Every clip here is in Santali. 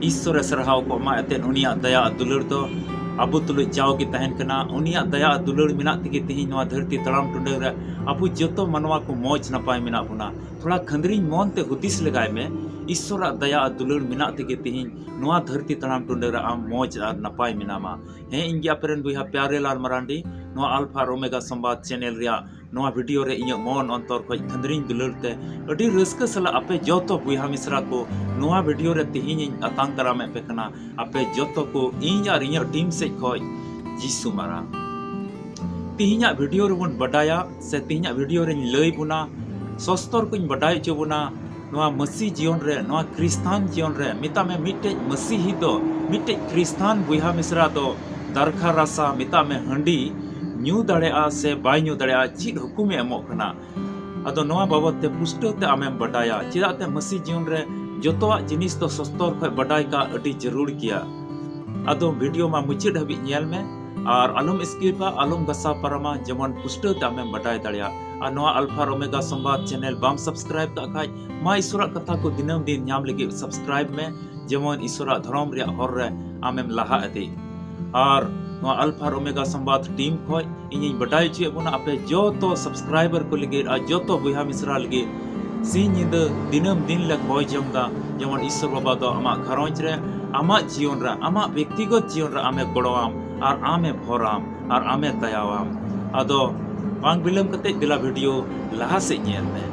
ईश्वर सरहाव को मा एतेन उनिया दया दुलर दो अबु तुलु जाओगे तहन कना उनिया दया दुलर मिना तिगे तिहि नवा धरती तड़ाम टुंडे रे अबु जतो मनवा को मौज नपाय मिना बुना थोड़ा खंदरी मन ते हुदिस लगाय में ईश्वर दया दुलर मिना तिगे तिहि नवा धरती तड़ाम टुंडे रे आम मौज और नपाय मिना मा हे इंगे अपेरन बुहा प्यारे लाल मरांडी नवा अल्फा ओमेगा संवाद चैनल रिया नवा वीडियो रे इया मन अंतर खoj खंदरी दुलरते अडी रस्क सला अपे जतो बुहा मिश्रा को नवा वीडियो रे तिहिन अतांग करामे पे कना अपे जतो को इन और इया टीम से खoj जीसु मारा तिहिना वीडियो रे बन बडाया से तिहिना वीडियो रे लई बुना सस्तर कुन बडाय च बुना नवा मसी जीवन रे नवा क्रिस्तान जीवन रे मिता में मिटे मसीही दो मिटे क्रिस्तान बुहा मिश्रा दो दरखा रासा मिता में हंडी न्यू दड़ेआ से बाय न्यू दड़ेआ चिद हुकुमे एमोग कना अदो नवा बाबत ते पुष्टो ते आमेम बडाया चिदा ते मसी जीवन रे जोतोआ जिनिस तो सस्तर खय बडाय का अडी जरूर किया अदो वीडियो मा मुचाद हबी नेल में और आलम स्किपा आलम गसा परमा जेमन पुष्टो ते आमेम बडाय दड़ेया और नवा अल्फा ओमेगा संवाद चैनल बाम सब्सक्राइब का खाय मा ईश्वर कथा को दिनम दिन नाम लगे सब्सक्राइब में जेमन ईश्वर धर्म रे हर रे आमेम लाहा अदे और नवा अल्फा ओमेगा संवाद टीम खoj इᱧ बडाय चे बुना आपे जो तो सब्सक्राइबर को लगे आ जो तो बुहा मिश्रा लगे सिंह निंदा दिनम दिन लग होय जमदा जेमन ईश्वर बाबा दो आमा घरंज रे आमा जीवन रे आमा व्यक्तिगत जीवन रे आमे गड़ोआम और आमे भोराम और आमे दयावाम अदो बांग बिलम कते दिला वीडियो लहा से नेल में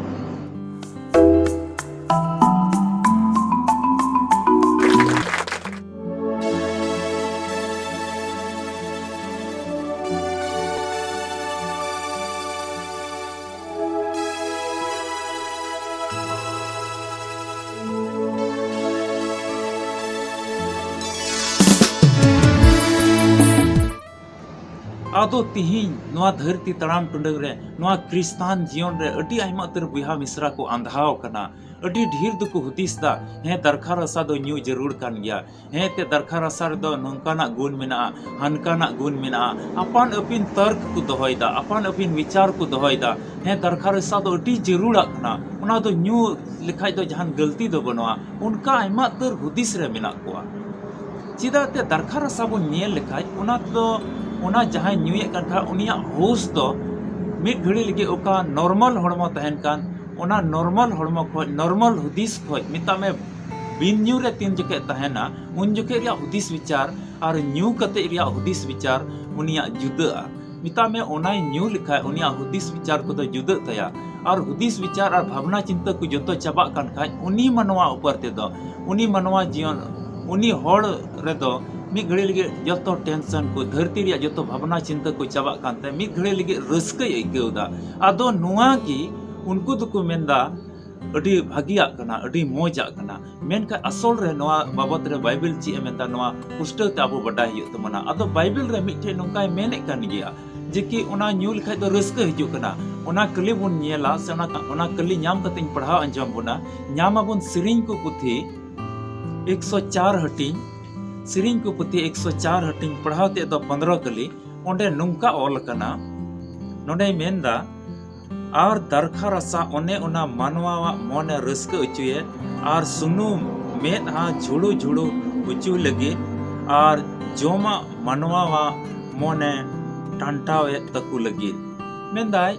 आदो तिहिन नवा धरती तड़ाम टुंडग रे नवा क्रिस्तान जीवन रे अडी आइमा तर बुहा मिश्रा को अंधाव कना अडी ढेर दुको हुतिसदा हे दरखा रसा दो न्यू जरूर कान गया हे ते दरखा रसा दो नंकाना गुण मेना हनकाना गुण मेना अपन अपिन तर्क को दोहयदा अपन अपिन विचार को दोहयदा हे दरखा रसा दो अडी जरूर कना उना दो न्यू लिखाय दो जहान गलती दो बनवा उनका आइमा तर हुदिस रे मेना कोआ चिदा ते दरखा रसा बो नेल लिखाय उना तो उना जहां न्यूए कान खा उनिया होश दो मिट घड़ी लगे ओका नॉर्मल हड़मो तहन कान उना नॉर्मल हड़मो खो नॉर्मल हुदिस खो मिता में बिन न्यू रे तीन जके तहना उन जके रिया हुदिस विचार और न्यू कते रिया हुदिस विचार उनिया जुदा मिता में ओना न्यू लिखा उनिया हुदिस विचार को तो जुदा तया और हुदिस विचार और भावना चिंता को जतो चाबा कान खा उनी मनवा ऊपर ते दो उनी मनवा जीवन उनी होड़ रे दो मिद घड़ी लगे जो टेंशन को धरती रिया जो भावना चिंता को चाबा कानते मिद घड़ी लगे रस्का अइकौदा आदो नुआ की उनको तो को मेंदा अडी भागिया कना अडी मोजा कना मेनका असल रे नवा बाबत रे बाइबल ची मेंदा नवा पुस्तक ते अबो बडाय हियो तमना आदो बाइबल रे मिठे नोंकाय मेने कान गया जेकि उना न्यू लिखाय दो रस्का हिजु कना उना कली बुन नेला से उना कली न्याम कतेñ पढ़ाव अंजम बुना न्याम अबुन सिरिंग को पुथी 104 हटिंग सिरिंग को पुथी 104 हटिंग पढ़ावते तो 15 कली ओंडे नुंका ऑल कना नोंडे मेंदा और दरखा रसा ओने उना मानवा मोने रस्क उचुए और सुनुम मेद हा झुड़ू झुड़ू उचु लगे और जोमा मानवा मोने टांटावे तकु लगे मेंदाय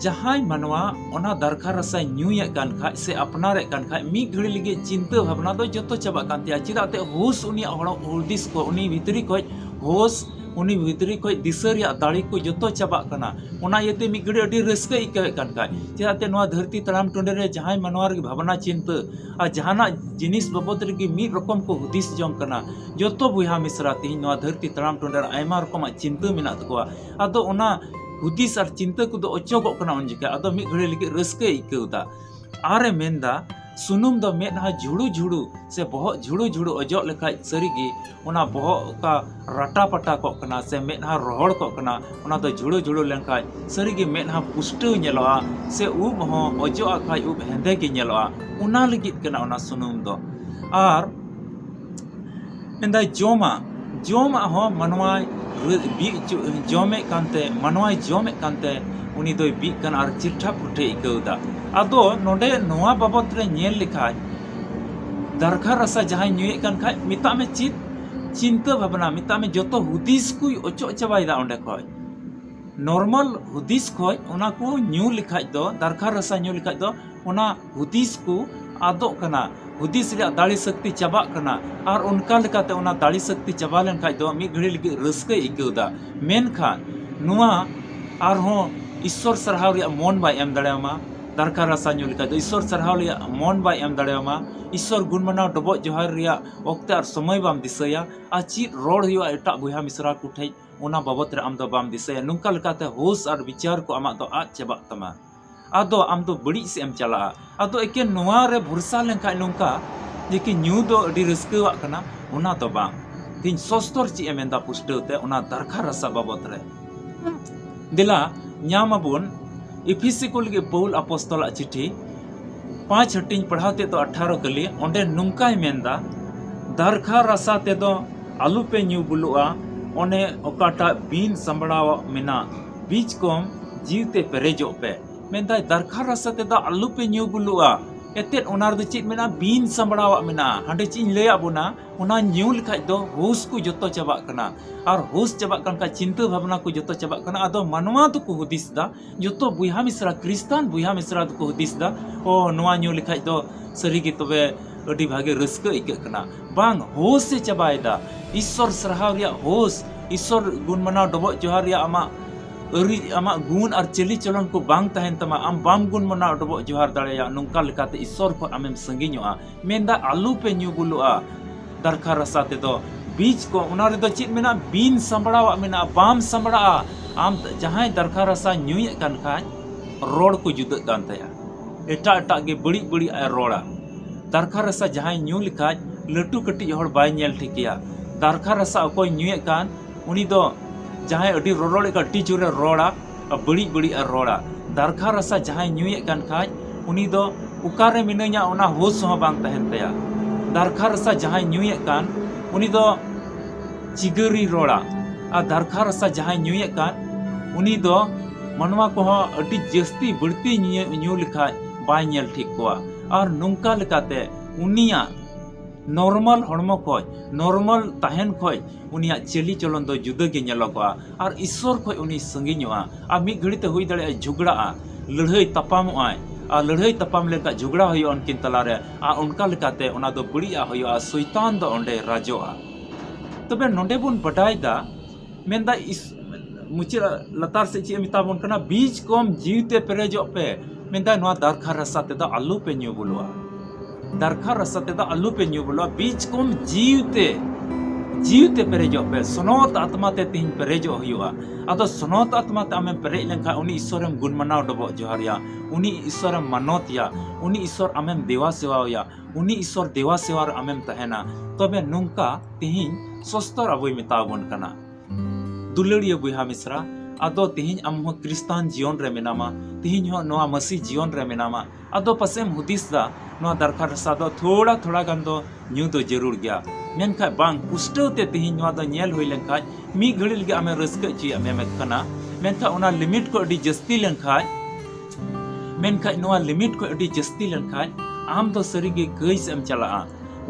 जहां मनवा ओना दरखा रसा न्यूए कान खा से अपनारे कान खा मी घड़ी लगे चिंता भावना दो जतो चाबा कानते चिदाते होश उनी हुदिस को उनी भितरी खoj होश उनी भितरी खoj दिसरिया दाड़ी को जतो चाबा कना ओना येते मी घड़ी अडी रस्का इकावे कान खा चिदाते नवा धरती तड़ाम टुंडे रे जहां मनवा रे भावना चिंता आ जहाना जिनिस बाबत रे मी रकम को हुदिस जंग कना जतो बुहा मिश्रा ती नवा धरती तड़ाम टुंडे रे आयमा रकम चिंता मेना तकोआ आदो ओना हुदिस और चिंता को अचोगोग कना उन जगह आदो मिद घड़ी लगे रस्का इकौदा आरे मेंदा सुनुम दो मेदहा झुड़ू झुड़ू से बहुत झुड़ू झुड़ू अजो लेखाय सरीगी ओना बहुत का राटा पटा को कना से मेदहा रोहड़ को कना ओना दो झुड़ू झुड़ू लेखाय सरीगी मेदहा पुष्टो नेलोआ से उब हो अजो आखाय उब हेंदे गे नेलोआ ओना लगित कना ओना सुनुम दो और मेंदा जोमा हो मनवा जमे कानते मनवा जमे कानते उनी दो बी कान और चिट्ठा पुठे इकौदा आदो नोडे नोआ बाबत रे नेल लिखाय दरखा रसा जहां न्यूए कान खाय मिता में चिंता भावना मिता में जो हुदिस को ओचो चाबाइदा ओंडे खय नॉर्मल हुदिस खय ओना को न्यू लिखाय दो दरखा रसा न्यू लिखाय दो ओना हुदिस को आदोग कना हुदिस रे दाड़ी शक्ति चाबा कना और उनका लेकाते ओना दाड़ी शक्ति चाबा लेन खाय दो मी घड़ी लगे रस्के इकौदा मेनखान नुआ और हो ईश्वर सरहाव रे मन बाय एम दाड़ेमा दरखा रसा न्यू लिखाय दो ईश्वर सरहाव रे मन बाय एम दाड़ेमा ईश्वर गुण मनाव डबो जोहार रिया ओक्ते और समय बाम दिसया आ ची रोड हुआ एटा बुहा मिसरा कुठै ओना बाबत रे आम दो बाम दिसया नुंका लेकाते होश और विचार को आमा दो आ चबा तमा आदो आम दो बड़ी से एम चला आदो एके नोआ रे भरसा लेनखा नुंका जे कि न्यू दो अडी रस्कवा कना ओना दो बाम तीन सोस्तर ची एमेंदा पुष्टते ओना दरखा रसा बाबत रे दिला न्यामाबुन इफिसी को लगे पौल अपोस्तल चिट्ठी 5 हटिंग पढ़ाते तो 18 कली ओंडे नुंकाय मेंदा दरखा रसा ते दो आलू पे न्यू बुलुआ ओने ओकाटा बीन संबड़ाव मिना बीच कोम जीवते पेरेजो पे मेंदा दरखा रसा ते दो आलू पे न्यू बुलुआ एतेट ओनार दो चित मेना बीन संबड़ाव मिना हांडे चिन लेया बुना ओना न्यू लिखाय दो होश को जतो चाबा कना और होश चाबा कन का चिंता भावना को जतो चाबा कना आदो मानवा तो को हुदिस दा जतो बुहा मिश्रा क्रिस्तान बुहा मिश्रा तो को हुदिस दा ओ नोआ न्यू लिखाय दो सरीगे तबे अडी भागे रस्क इके कना बांग होश से चाबायदा ईश्वर सरहाव रिया होश ईश्वर गुण मनाव डबो जोहार रिया आमा अरी आमा गुण और चली चलन को बांग तहन तमा आम बाम गुण मनाव डबो जोहार दाड़ेया नुंका लेकाते ईश्वर को आमेम संगिñoa मेंदा आलू पे न्यू बुलुआ दरखा रसा ते दो बीज को उना रे दो चित मेना बीन संबड़ावा मेना बाम संबड़ा आम जहां दरखा रसा न्यूय कान खाय रोड को जुद कान तया एटा एटा गे बड़ी बड़ी रोड़ा दरखा रसा जहां न्यू लिखाय लटू कटी हड़ बाय नेल ठिकिया दरखा रसा कोई न्यूय कान उनी दो जहां अडी रोड़े का टी जुरे रोड़ा बड़ी बड़ी रोड़ा दरखा रसा जहां न्यूय कान खाय उनी दो उकारे मिनया ओना होश हो बांग तहन तया दरखा रसा जहां न्यूय कान उनी दो चिगरी रोड़ा आ दरखा रसा जहां न्यूय कान उनी दो मनवा को अडी जस्ती बढ़ती न्यू लिखाय बाय नेल ठीक कोआ और नुंका लेकाते उनिया नॉर्मल हड़मो खोज नॉर्मल तहन खोज उनिया चली चलन दो जुदा गे नेलोगआ और ईश्वर खोज उनी संगिñoa आ मी घड़ीते हुई दाड़े झगड़ा लड़ाई तपामोआ आ लड़ाई तपाम लेका झगड़ा होयो उनकिन तलारे आ उनका लेकाते ओना दो बड़िया होयो शैतान दो ओंडे राजोआ तबे नोंडे बुन बडायदा मेंदा इस मुचे लतार से ची मिताबन कना बीज कम जीवते पेरेजो पे मेंदा नोआ दरखा रसा ते दो आलू पे न्यू बुलुआ दरखा रसा ते दो आलू पे न्यू बुलुआ बीज कम जीवते पेरेजो पे सनोत आत्मा ते तिन पेरेजो होयुआ आदो सनोत आत्मा ते आमें पेरेज लेखा उनी ईश्वरम गुण मनाव डबो जोहारिया उनी ईश्वरम मानोतिया उनी ईश्वर आमें देवा सेवाया उनी ईश्वर देवा सेवा आमें तहना तबे नुंका तिहिन सस्तर अबुय मिताबन कना दुलड़िया बुहा मिश्रा आदो तिहिन आमहो क्रिस्तान जीवन रे मेनामा तिहिन हो नोआ मसीह जीवन रे मेनामा आदो पसेम हुदिस दा नोआ दरखा रसा दो थोड़ा थोड़ा गन दो न्यू दो जरूर गया मेनखा बांग पुष्टते तिहिन नोआ दो नेल होई लेनखा मी घड़ी लगे आमे रस्क ची आमे मेकना मेनखा ओना लिमिट को अडी जस्ती लेनखा मेनखा नोआ लिमिट को अडी जस्ती लेनखा आम दो सरीगे गईस एम चला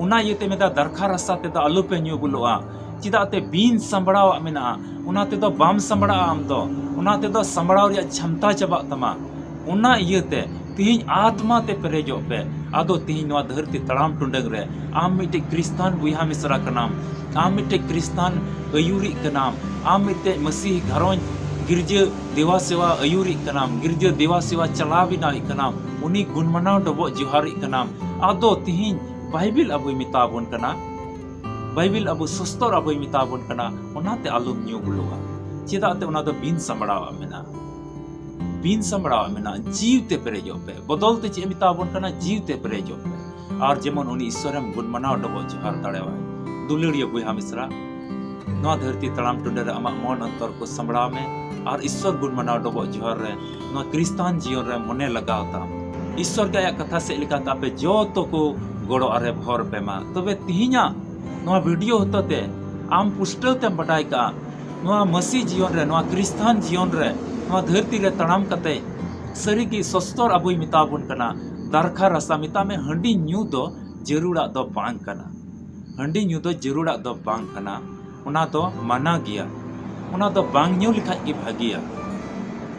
ओना येते मेदा दरखा रसा ते दो आलू पे न्यू बुलुआ चिदाते बीन संबड़ाव मेना उनाते दो बाम संबड़ा आम दो उनाते दो संबड़ाव रिया क्षमता चबा तमा उना इयते तिहिन आत्मा ते पेरेजो पे आदो तिहिन नोआ धरती तड़ाम टुंडग रे आम मिटे क्रिस्तान बुहा मिश्रा कनाम आम मिटे क्रिस्तान अयुरी कनाम आम मिटे मसीह घरों गिरजे देवा सेवा अयुरी कनाम गिरजे देवा सेवा चलाविना कनाम उनी गुणमनाव डबो जोहारी कनाम आदो तिहिन बाइबिल अबुय मिताबन कना बाइबिल अबु सस्तर अबुय मिताबन कना ओनाते आलू न्यू बुलुआ चेदाते ओना दो बीन संबड़ावा मेना जीवते पेरेजो पे बदलते चे मिताबन कना जीवते पेरेजो पे और जेमन उनी ईश्वरम गुण मनाव डबो जोहार दाड़ेवा दुलड़िया बुहा मिश्रा नोआ धरती तड़ाम टुंडे रे आमा मन अंतर को संबड़ा में और ईश्वर गुण मनाव डबो जोहार रे नोआ क्रिस्तान जीवन रे मने लगावता ईश्वर के कथा से लिखा तापे जो तो को गोड़ो अरे भर पे मा तबे तिहिना नोआ वीडियो होते आम पुष्टते बटाई का नोआ मसीह जीवन रे नोआ क्रिस्तान जीवन रे नोआ धरती रे तड़ाम कते सरी की सस्तर अबुई मिताबन कना दरखा रसा मिता में हंडी न्यू दो जरूड़ा दो बांग कना हंडी न्यू दो जरूड़ा दो बांग कना उना दो माना गया उना दो बांग न्यू लिखा के भागिया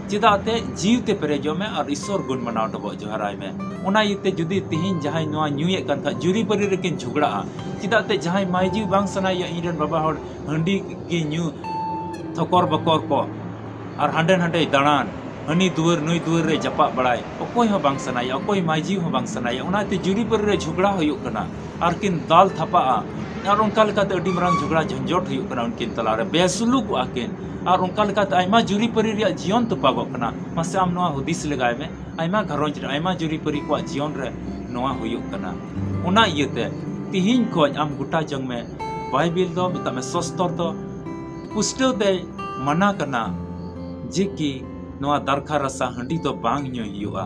चिदाते जीवते पेरेजो में और ईश्वर गुण मनाव डबो जोहराय में उना इते जुदी तिहिन जहां नोआ न्यूए कन था जुरी परी रेकिन झगड़ा चिदाते जहां माइजी बांग सनाया इरन बाबा हर हंडी की न्यू थकोर बकोर को और हांडे हांडे दाड़ान हनी दुवर नुई दुवर रे जपा बड़ाय अकोय हो बांग सनाया अकोय माइजी हो बांग सनाया उनाते जुरी परी रे झगड़ा हुयुक कना और किन दाल थपा और उनका लेकाते अडी मरांग झगड़ा झंझोट हुयुक कना उनकिन तलारे बेसुलुक आकिन और उनका लेकाते आयमा जुरी परी रे जीवन तुपागो कना मासे आम नोआ हुदिस लगाय में आयमा घरोंज रे आयमा जुरी परी को जीवन रे नोआ हुयुक कना उना इयते तिहिन को आम गुटा जंग में बाइबिल दो मिता में सस्तर दो पुष्टो दे मना कना जे कि नोआ दरखा रसा हंडी तो बांग न्यो हियुआ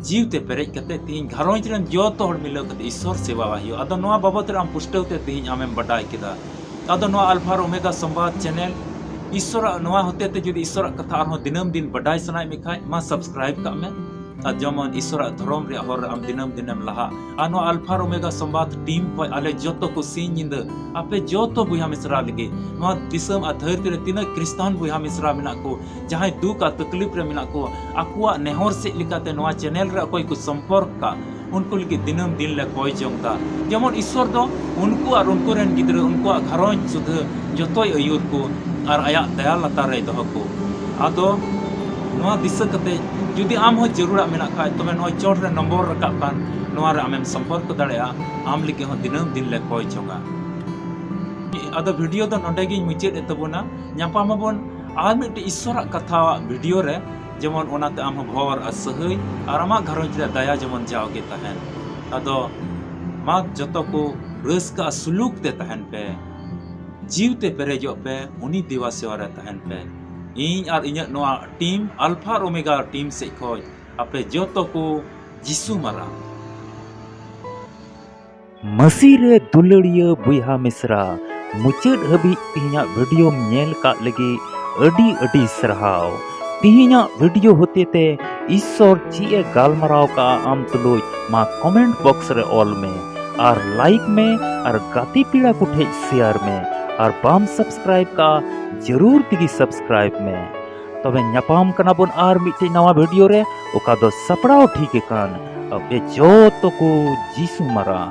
जीवते पेरेज कते तिहिन घरोंज रन जोतो हड़ मिलो कते ईश्वर सेवा हियो अदो नोआ बाबत रे आम पुष्टो ते तिहिन आमेम बडाय किदा अदो नोआ अल्फा और ओमेगा संवाद चैनल ईश्वर नोआ होते ते जुदी ईश्वर कथा आरो दिनम दिन बडाय सनाय मिखाय मा सब्सक्राइब का में आ जमन ईश्वर धर्म रे हर आम दिनम दिनम लहा आनो अल्फा और ओमेगा संवाद टीम को आले जोतो को सीन निंद आपे जोतो बुया मिश्रा लगे नोआ दिसम आ धरती रे तिना क्रिस्तान बुया मिश्रा मिना को जहां दुख आ तकलीफ रे मिना को आकुआ नेहर से लिकाते नोआ चैनल रे कोई को संपर्क का उनको लगे दिनम दिन ले कोई जोंगता जेमन ईश्वर दो उनको और उनको रेन गिदरे उनको घरों सुध जोतोय अयुर को और आया दया लता रे दो को आदो नोआ दिस कते जुदी आम हो जरूरा मेना खाय तबे नोआ चोट रे नंबर रकाब कान नोआ रे आमेम संपर्क दाड़ेया आम लिके हो दिनम दिन ले कोई जोंगा आदो वीडियो दो नोडे गी मुचेद एतबोना ᱧᱟᱯᱟᱢᱟᱵᱚᱱ आर मिटे ईश्वर कथा वीडियो रे जेमन ओनाते आम भोर आ सहई और आमा घरोंज रे दया जेमन जाओगे तहन अदो मा जतो को रस्का सुलूक ते तहन पे जीवते पेरेजो पे उनी दिवा सेवा रे तहन पे इन और इᱧ नोआ टीम अल्फा और ओमेगा टीम से खोज आपे जतो को जिसु मारा मसी रे दुलड़िया बुया मिश्रा मुचाद हबी तिहिना वीडियो नेल का लगी अडी अडी सरहाव तिहिना वीडियो होते ते ईश्वर ची गालमराव का आम तुलुज मा कमेंट बॉक्स रे ऑल में और लाइक में और गाती पीड़ा कुठे शेयर में और बाम सब्सक्राइब का जरूर तिगी सब्सक्राइब में तबे ᱧᱟᱯᱟᱢ कना बोन आर मिटे नवा वीडियो रे ओका दो सपड़ाव ठीक कान अब ए जो तो को जीसु मरा।